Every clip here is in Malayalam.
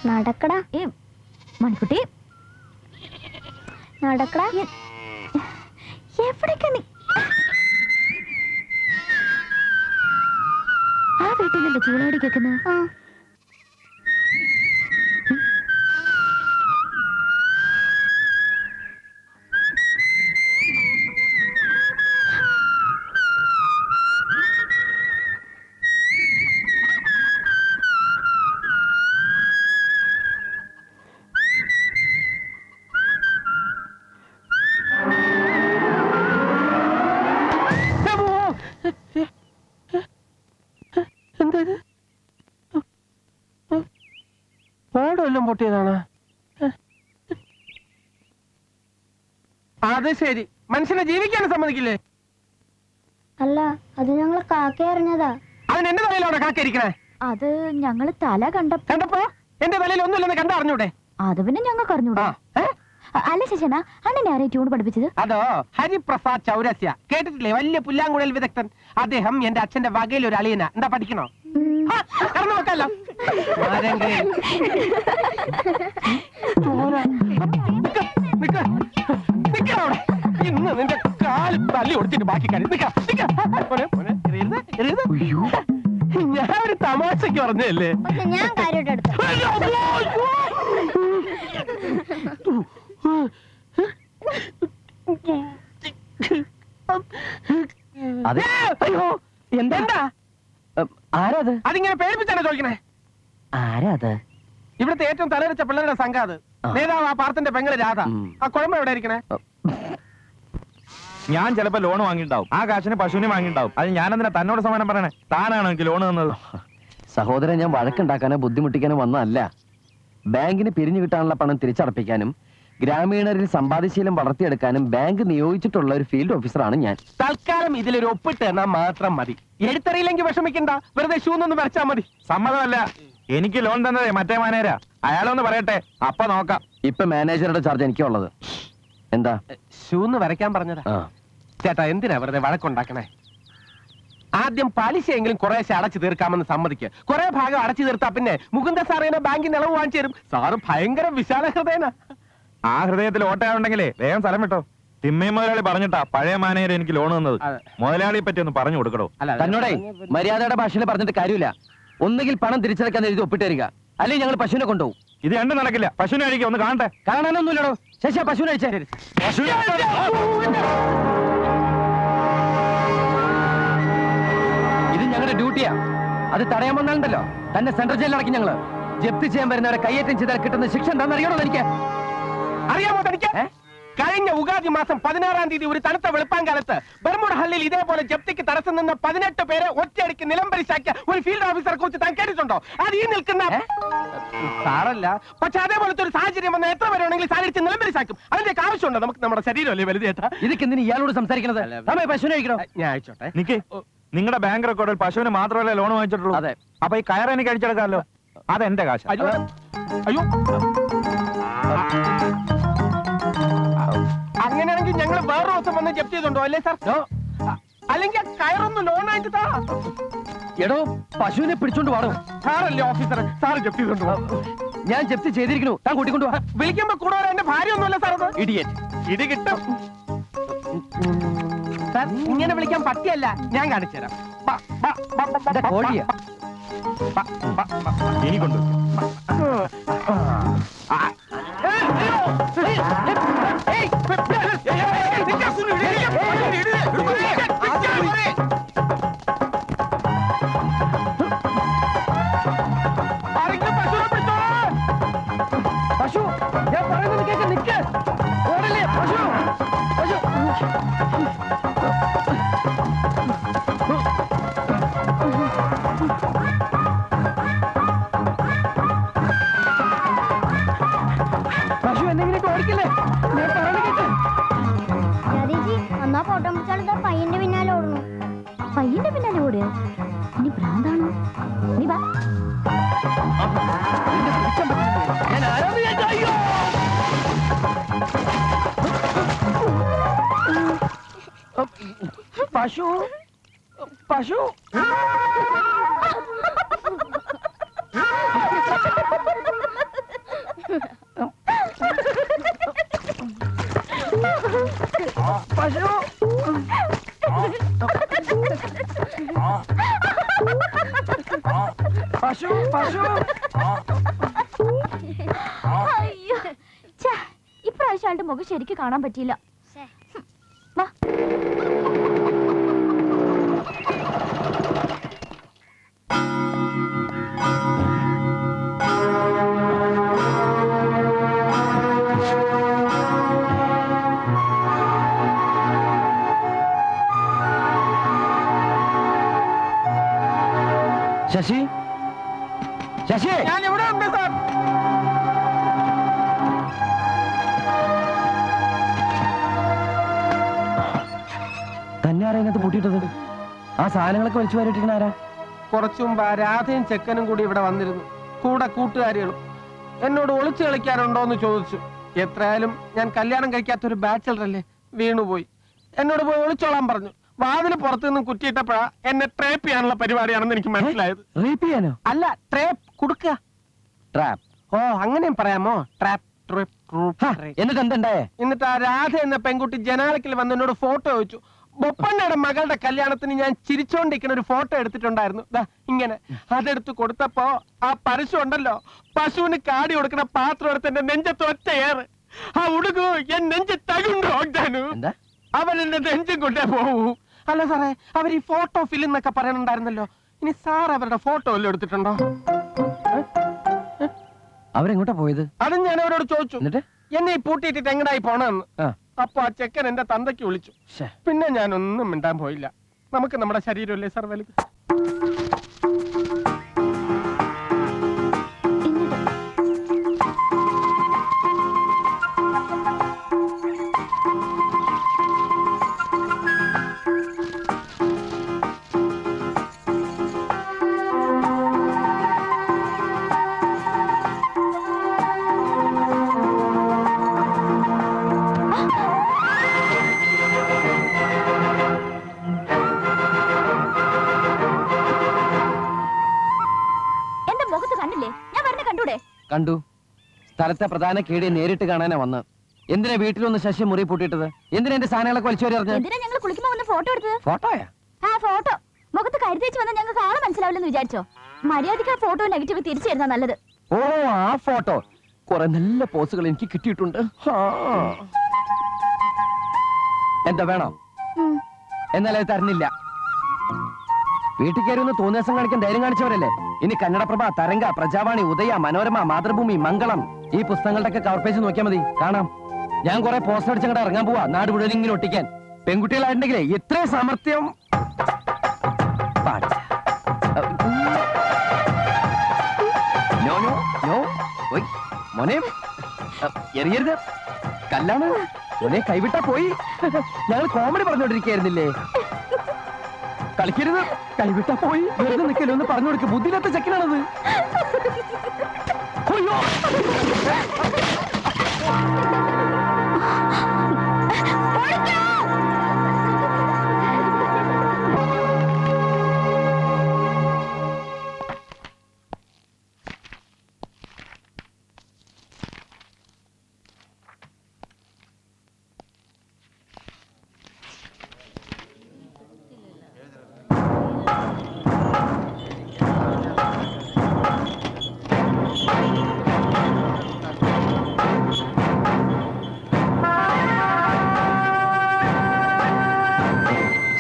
നടക്കടാ മണിക്കുട്ടി, നടക്കടാ. എവിടേക്കാ നീ? ആ വീട്ടിലല്ലേ ചൂളാടി കേൾക്കുന്നത്? ഓടെല്ലാം പൊട്ടിയതാണ്. അത് ശരി, മനുഷ്യനെ ജീവിക്കാൻ സമ്മതിക്കില്ലേ? അല്ല, അത് ഞങ്ങള് കാക്ക അറിഞ്ഞതാ. അതിന് എന്റെ തലയിലാണ് കാക്കരിക്കണേ. അത് ഞങ്ങള് തല കണ്ടപ്പോ എന്റെ തലയിൽ ഒന്നുമില്ലെന്ന് കണ്ടറിഞ്ഞൂടെ? അത് പിന്നെ ഞങ്ങൾക്ക് അറിഞ്ഞൂടാ. അല്ല ശശന, അണ്ണനെ ആരെ ട്യൂൺ പഠിപ്പിച്ചത്? അതോ ഹരിപ്രസാദ് ചൗരസ്യ, കേട്ടിട്ടില്ലേ? വലിയ പുല്ലാങ്കുഴൽ വിദഗ്ധൻ. അദ്ദേഹം എന്റെ അച്ഛന്റെ വകയിൽ ഒരു അളിയന. എന്താ പഠിക്കണോ? നോക്കല്ലോ. ഇന്ന് നിന്റെ കാല് തല്ലി ഒടിച്ചിട്ട് ബാക്കി കാര്യം. ഞാൻ ഒരു തമാശക്ക് പറഞ്ഞല്ലേ. ഞാൻ കാര്യമായിട്ട് എന്താ ആരാത്? അതിങ്ങനെ പേടിപ്പിച്ചാണ് ചോദിക്കണേ. ആരാത്? ഇവിടുത്തെ ഏറ്റവും തലവെച്ച പിള്ളേരുടെ സംഘം. അത് നേതാവ് ആ പാർത്തിന്റെ പെങ്ങള് രാധ. ആ കുഴമ്പ എവിടെ ഇരിക്കണേ? ഞാൻ ചിലപ്പോ ലോൺ വാങ്ങിണ്ടാവും. ആ കാശിന് പശുവിനെ വാങ്ങിണ്ടാവും. അത് ഞാനെന്തിനാ തന്നോട് സമാനം പറയണേ? താനാണോ എനിക്ക് ലോൺ തന്നത്? സഹോദരൻ, ഞാൻ വഴക്കുണ്ടാക്കാനോ ബുദ്ധിമുട്ടിക്കാനോ വന്നതല്ല. ബാങ്കിന് പിരിഞ്ഞു കിട്ടാനുള്ള പണം തിരിച്ചടപ്പിക്കാനും ഗ്രാമീണരിൽ സമ്പാദ്യശീലം വളർത്തിയെടുക്കാനും ബാങ്ക് നിയോഗിച്ചിട്ടുള്ള ഒരു ഫീൽഡ് ഓഫീസറാണ് ഞാൻ. തൽക്കാലം ഇതിലൊരു ഒപ്പിട്ട് എന്നാ മാത്രം മതി. എഴുത്തറിയില്ലെങ്കിൽ വിഷമിക്കണ്ട, വെറുതെ ഷൂന്നൊന്ന് വരച്ചാ മതി. സമ്മതമല്ല. എനിക്ക് ലോൺ തന്നതേ മറ്റേ മാനേജരാ. അയാളൊന്ന് പറയട്ടെ, അപ്പൊ നോക്കാം. ഇപ്പൊ മാനേജറുടെ ചാർജ് എനിക്കുള്ളത്. എന്താ? ഷൂന്ന് വരയ്ക്കാൻ പറഞ്ഞതാ. ചേട്ടാ, എന്തിനാ വെറുതെ വഴക്കുണ്ടാക്കണേ? ആദ്യം പലിശയെങ്കിലും കുറേശ്ശെ അടച്ചു തീർക്കാമെന്ന് സമ്മതിക്ക്. കുറെ ഭാഗം അടച്ചു തീർത്താ പിന്നെ മുകുന്ദ സാറിനെ ബാങ്കിന് ഇളവ് വാങ്ങിച്ചു തരും. സാറ് ഭയങ്കര വിശാല ഹൃദയന. ആ ഹൃദയത്തിൽ ഓട്ടയുണ്ടെങ്കിലേ വേഗം സ്ഥലം വിട്ടോ. തിമ്മയും മുതലാളി പറഞ്ഞിട്ടാ പഴയ മാനേജർ എനിക്ക് ലോൺ തന്നത്. മുതലാളിയെ പറ്റി ഒന്ന് പറഞ്ഞു കൊടുക്കണോ? തന്നോടേ മര്യാദയുടെ ഭാഷയിൽ പറഞ്ഞിട്ട് കാര്യമില്ല. ഒന്നുകിൽ പണം തിരിച്ചടക്കാൻ എഴുതി ഒപ്പിട്ട് തരിക, അല്ലെങ്കിൽ ഞങ്ങൾ പശുവിനെ കൊണ്ടുപോകും. ഇത് രണ്ടും നടക്കില്ല. പശുവിനെ കഴിക്കുക, ഒന്ന് കാണട്ടെ. കാണാനൊന്നുമില്ലടോ. ശശി, പശുവിനെ കഴിച്ചേ. ഇത് ഞങ്ങളുടെ ഡ്യൂട്ടിയാ. അത് തടയാൻ വന്നാലുണ്ടല്ലോ തന്നെ സെൻട്രൽ ജയിലിലടക്കി ഞങ്ങള്. ജപ്തി ചെയ്യാൻ വരുന്നവരെ കയ്യേറ്റം ചെയ്താൽ കിട്ടുന്ന ശിക്ഷ എന്താണെന്ന് അറിയണോ? എനിക്ക് അറിയാമോ? തനിക്ക് കഴിഞ്ഞ ഉഗാദി മാസം 16-ാം തീയതി ഒരു തണുത്ത വെളുപ്പാൻകാലത്ത് ബർമുഡ ഹള്ളിയിൽ ഇതേപോലെ ജപ്തിക്ക് തടസ്സം നിന്ന് 18 പേരെ ഒറ്റയടിക്ക് നിലംപരിശാക്കിയ ഒരു ഫീൽഡ് ഓഫീസറെ കുറിച്ച് താൻ കേട്ടിട്ടുണ്ടോ? അത് ഈ നിൽക്കുന്ന സാറല്ല. പക്ഷെ അതേപോലത്തെ ഒരു സാഹചര്യം വന്ന എത്ര പേര് വേണമെങ്കിലും സാരിച്ച് നിലംപരിശാക്കും. അതിന്റെ ആവശ്യമുണ്ടോ? നമുക്ക് നമ്മുടെ ശരീരമല്ലേ വലുതേട്ടാ. ഇതൊക്കെ എന്തിനാ ഇയാളോട് സംസാരിക്കുന്നത്? പശുവിനെ കഴിക്കണോ? ഞാൻ അയച്ചോട്ടെ. നിക്ക്. നിങ്ങളുടെ ബാങ്ക് റെക്കോർഡിൽ പശുവിന് മാത്രമല്ലേ ലോൺ വാങ്ങിച്ചിട്ടുള്ളൂ? അതെ. അപ്പൊ ഈ കയർ എനിക്ക് അടിച്ചെടുക്കാമല്ലോ. അതെന്റെ കാശ്. അയ്യോ, അങ്ങനെയാണെങ്കിൽ ഞങ്ങൾ വേറെ ദിവസം വന്ന് ജപ്തി ചെയ്തോണ്ടോ? അല്ലേ സാർ? അല്ലെങ്കിൽ കയറൊന്ന് ലോണായിട്ട് താ. എടോ, പശുവിനെ പിടിച്ചോണ്ട് വാടോ. സാറല്ലേ ഓഫീസർ, സാറ് ജപ്തി ചെയ്തോണ്ട് വാ. ഞാൻ ജപ്തി ചെയ്തിരിക്കണു, താൻ കൂട്ടിക്കൊണ്ടു വാ. വിളിക്കുമ്പോ കൂടെ എന്റെ ഭാര്യ ഒന്നുമല്ല സാർ. അത് ഇഡിയറ്റ്. ഇടി കിട്ടും സാർ. ഇങ്ങനെ വിളിക്കാൻ പറ്റിയല്ല, ഞാൻ കാണിച്ചു തരാം. കോഴിയാ ഇനി കൊണ്ടു. പശു, ഞാൻ പറയുന്നത് കേൾക്ക. നിക്ക്. ഓടല്ലേ പശു. പശു പശു എന്തെങ്കിലും ഓടിക്കില്ലേ? ഞാൻ പറയുന്നത് കേട്ട്. എന്നാ ഫോട്ടോ പിടിച്ചാൽ പയ്യന്റെ പിന്നാലെ ഓടുന്നു. പയ്യന്റെ പിന്നാലെ ഓടുക? ഇനി ഭ്രാന്താണോ? നീ വാ. ഞാൻ ആരാന്ന് കേട്ടോ? അയ്യോ, പശു പശു പശു പശു അയ്യോ ഛേ, ഇപ്രാവശ്യം ആളുടെ മുഖം ശരിക്കും കാണാൻ പറ്റിയില്ല. വാ. ശശി ശശി ഞാൻ ഇവിടെ ഉണ്ട് സാർ. തന്നെ ആരാ ഇതിനകത്ത് പൂട്ടിയിട്ടത്? ആ സാധനങ്ങളൊക്കെ വലിച്ചു വാരിട്ടിരിക്കണ ആരാ? കുറച്ചു മുമ്പ് ആ രാധയും ചെക്കനും കൂടി ഇവിടെ വന്നിരുന്നു, കൂടെ കൂട്ടുകാരികളും. എന്നോട് ഒളിച്ചു കളിക്കാനുണ്ടോ എന്ന് ചോദിച്ചു. എത്രയായാലും ഞാൻ കല്യാണം കഴിക്കാത്തൊരു ബാച്ചലർ അല്ലേ, വീണുപോയി. എന്നോട് പോയി ഒളിച്ചോളാൻ പറഞ്ഞു. വാതിന് പുറത്തു നിന്നും കുറ്റിയിട്ടപ്പോഴാ എന്നെ ട്രേപ്പ് ചെയ്യാനുള്ള പരിപാടിയാണെന്ന് എനിക്ക് മനസ്സിലായത്. റേപ്പ് ചെയ്യാനോ? അല്ല, ട്രേപ്പ് കൊടുക്കുക. ട്രാപ്പ്. ഓ, അങ്ങനെയും പറയാമോ? ട്രാപ്പ് ട്രേപ്പ്. എന്നിട്ട് എന്തുണ്ടായേ? എന്നിട്ട് ആ രാധ എന്ന പെൺകുട്ടി ജനാലക്കിൽ വന്ന് എന്നോട് ഫോട്ടോ ചോദിച്ചു. ബൊപ്പണ്ണയുടെ മകളുടെ കല്യാണത്തിന് ഞാൻ ചിരിച്ചോണ്ടിരിക്കുന്ന ഒരു ഫോട്ടോ എടുത്തിട്ടുണ്ടായിരുന്നു. ദാ ഇങ്ങനെ അതെടുത്ത് കൊടുത്തപ്പോ ആ പരശു ഉണ്ടല്ലോ, പശുവിന് കാടി കൊടുക്കുന്ന പാത്രം എടുത്ത് എന്റെ നെഞ്ചത്ത് ഒറ്റ ഏറ്. ആ ഉടുകു എൻ നെഞ്ച് തകുണ്ടോ? എന്താ? അവൻ എന്റെ നെഞ്ചും കൊണ്ടേ പോവൂ. അല്ല സാറേ, അവർ ഈ ഫോട്ടോ ഫിലിം എന്നൊക്കെ പറയണുണ്ടായിരുന്നല്ലോ. ഇനി സാർ അവരുടെ ഫോട്ടോ വല്ലതും എടുത്തിട്ടുണ്ടോ? അവരെങ്ങോട്ടാ പോയത്? അതും ഞാൻ അവരോട് ചോദിച്ചു. എന്നിട്ട് എന്നെ ഈ പൂട്ടിയിട്ടിട്ട് എങ്ങടായി പോണെന്ന്. അപ്പൊ ആ ചെക്കൻ എന്റെ തന്തയ്ക്ക് വിളിച്ചു. പിന്നെ ഞാനൊന്നും മിണ്ടാൻ പോയില്ല. നമുക്ക് നമ്മുടെ ശരീരമല്ലേ സാർ വലുത്. കണ്ടു. സ്ഥലത്തെ പ്രധാന കേടിയെ നേരിട്ട് കാണാനാ വന്ന്. എന്തിനാ വീട്ടിലൊന്ന് ശശി മുറി പൂട്ടിയിട്ടത്? എന്തിനാ എന്റെ സാധനങ്ങളൊക്കെ വലിച്ചു വരിഞ്ഞത്? എന്തിനാ ഞങ്ങൾ കുളിക്കുമ്പോ വന്ന് ഫോട്ടോ എടുത്തത്? ഫോട്ടോയാ? ആ ഫോട്ടോ മുഖത്ത് കരുതേച്ച് വന്നാൽ ഞങ്ങൾക്ക് ആളെ മനസ്സിലാവില്ലെന്ന് വിചാരിച്ചോ? മര്യാദയ്ക്ക് ആ ഫോട്ടോ നെഗറ്റീവ് തിരിച്ചെഴുതാ നല്ലത്. ഓ, ആ ഫോട്ടോ. കുറെ നല്ല പോസുകൾ എനിക്ക് കിട്ടിയിട്ടുണ്ട്. എന്താ വേണോ? എന്നാലേ തരുന്നില്ല. വീട്ടിൽ കയറി ഒന്ന് തോന്നിയ ദിവസം കാണിക്കാൻ ധൈര്യം കാണിച്ചവരല്ലേ. ഇനി കന്നഡപ്രഭ, തരംഗ, പ്രജാവാണി, ഉദയ, മനോരമ, മാതൃഭൂമി, മംഗളം, ഈ പുസ്തകങ്ങളുടെ ഒക്കെ കവർ പേജ് നോക്കിയാൽ മതി, കാണാം. ഞാൻ കുറെ പോസ്റ്റർ അടിച്ചങ്ങോട്ട് ഇറങ്ങാൻ പോവാ, നാട് മുഴുവൻ ഇങ്ങനെ ഒട്ടിക്കാൻ. പെൺകുട്ടികളായിട്ടുണ്ടെങ്കിലേ ഇത്രയും സാമർത്ഥ്യം പാടില്ല. നോ നോ നോ, മോനെ എറിയരുത്, കല്ലാണ് മോനെ. കൈവിട്ടാ പോയി. ഞങ്ങൾ കോമഡി പറഞ്ഞോണ്ടിരിക്കായിരുന്നില്ലേ. കളിക്കരുത്, കൈവിട്ടാ പോയി. വെറുതെ നിൽക്കല്ലോ, ഒന്ന് പറഞ്ഞു കൊടുക്ക്. ബുദ്ധിയില്ലാത്ത ചെക്കനാണത്.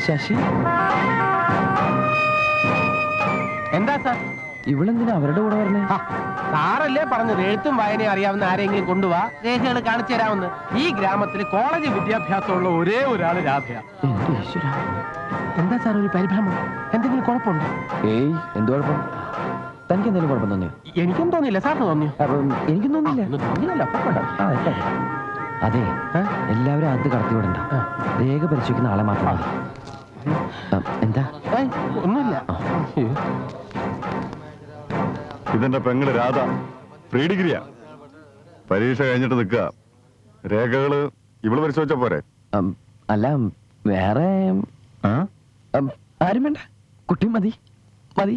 ശശി, എന്താ സാർ? ഇവളെന്തിനാ അവരുടെ കൂടെ പറഞ്ഞേ? സാറല്ലേ പറഞ്ഞത് എഴുത്തും വായനയും അറിയാവുന്ന ആരെങ്കിലും കൊണ്ടുപോവാ, രേഖകൾ കാണിച്ചു തരാമെന്ന്. ഈ ഗ്രാമത്തിൽ കോളേജ് വിദ്യാഭ്യാസമുള്ള ഒരേ ഒരാള് രാധയാ. എന്താ സാർ ഒരു പരിഭ്രമം? എന്തെങ്കിലും കുഴപ്പമുണ്ടോ? ഏയ്, എന്ത് കുഴപ്പം? തനിക്ക് എന്തെങ്കിലും കുഴപ്പം തോന്നിയോ? എനിക്കും തോന്നിയില്ല. സാറിന് തോന്നിയോ? എനിക്കും തോന്നിയില്ല. തോന്നിയല്ലോ. അതെ, എല്ലാവരും അത് കടത്തി വിടണ്ട. രേഖ പരിശോധിക്കുന്ന ആളെ മാത്രം മതി. എന്താ? ഒന്നുമില്ല. ഇതെന്റെ പെങ്ങള് രാധ, പ്രീ ഡിഗ്രിയാ. പരീക്ഷ കഴിഞ്ഞിട്ട് നിൽക്കുക. രേഖകള് ഇവള് പരിശോധിച്ച പോരെ? അല്ല, വേറെ ആരും വേണ്ട. കുട്ടി മതി മതി.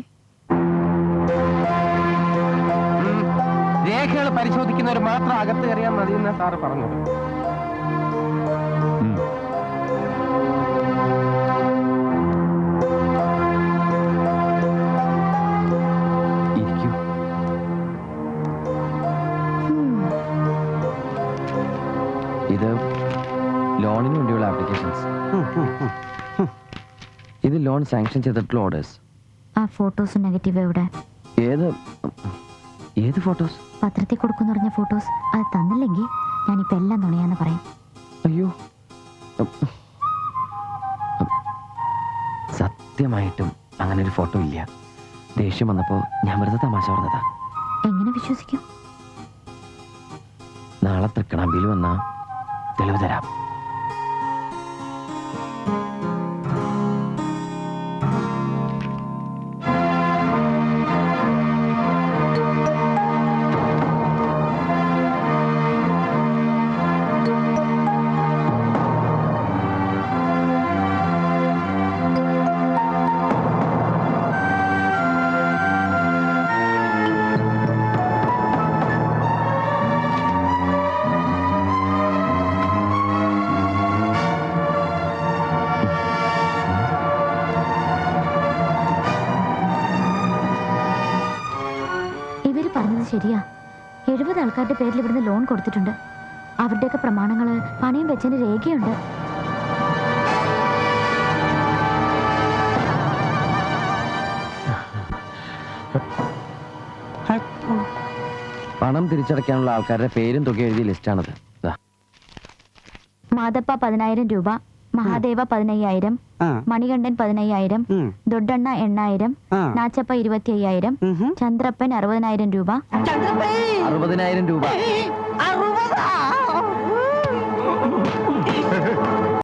രേഖകൾ പരിശോധിക്കുന്നവർ മാത്രം അകത്ത് കയറിയാൽ മതി എന്നാ സാറ് പറഞ്ഞത്. ലോൺ സാങ്ഷൻ ചെയ്തിട്ടുള്ള ഓർഡേഴ്സ്. ആ ഫോട്ടോസും നെഗറ്റീവ് എവിടെ? ഏത് ഫോട്ടോസ്? പത്രത്തിൽ കൊടുക്കുന്ന പറഞ്ഞ ഫോട്ടോസ്. അത് തന്നില്ലെങ്കിൽ ഞാനിപ്പോ എല്ലാം നുണയാന്ന് പറയും. അയ്യോ, സത്യമായിട്ടും അങ്ങനെ ഒരു ഫോട്ടോ ഇല്ല. ദേഷ്യം വന്നപ്പോ ഞാൻ വെറുതെ തമാശ പറഞ്ഞതാ. എങ്ങനെ വിശ്വസിക്കും? നാളെ തൃക്കണാമ്പിയിൽ വന്നാ തെളിവ് തരാം. പറഞ്ഞത് ശരിയാ. 70 ആൾക്കാരുടെ പേരിൽ ഇവിടുന്ന് ലോൺ കൊടുത്തിട്ടുണ്ട്. അവരുടെയൊക്കെ പ്രമാണങ്ങള് പണയം വെച്ചതിന് രേഖയുണ്ട്. പണം തിരിച്ചടയ്ക്കാനുള്ള ആൾക്കാരുടെ പേരും തുക എഴുതിയ ലിസ്റ്റാണത്. മാതപ്പ 10,000 രൂപ, മഹാദേവ 15,000, മണികണ്ഠൻ 15,000, ദൊഡ്ഡണ്ണ 8,000, നാച്ചപ്പ 25,000, ചന്ദ്രപ്പൻ 60,000 രൂപ. 60,000 രൂപ.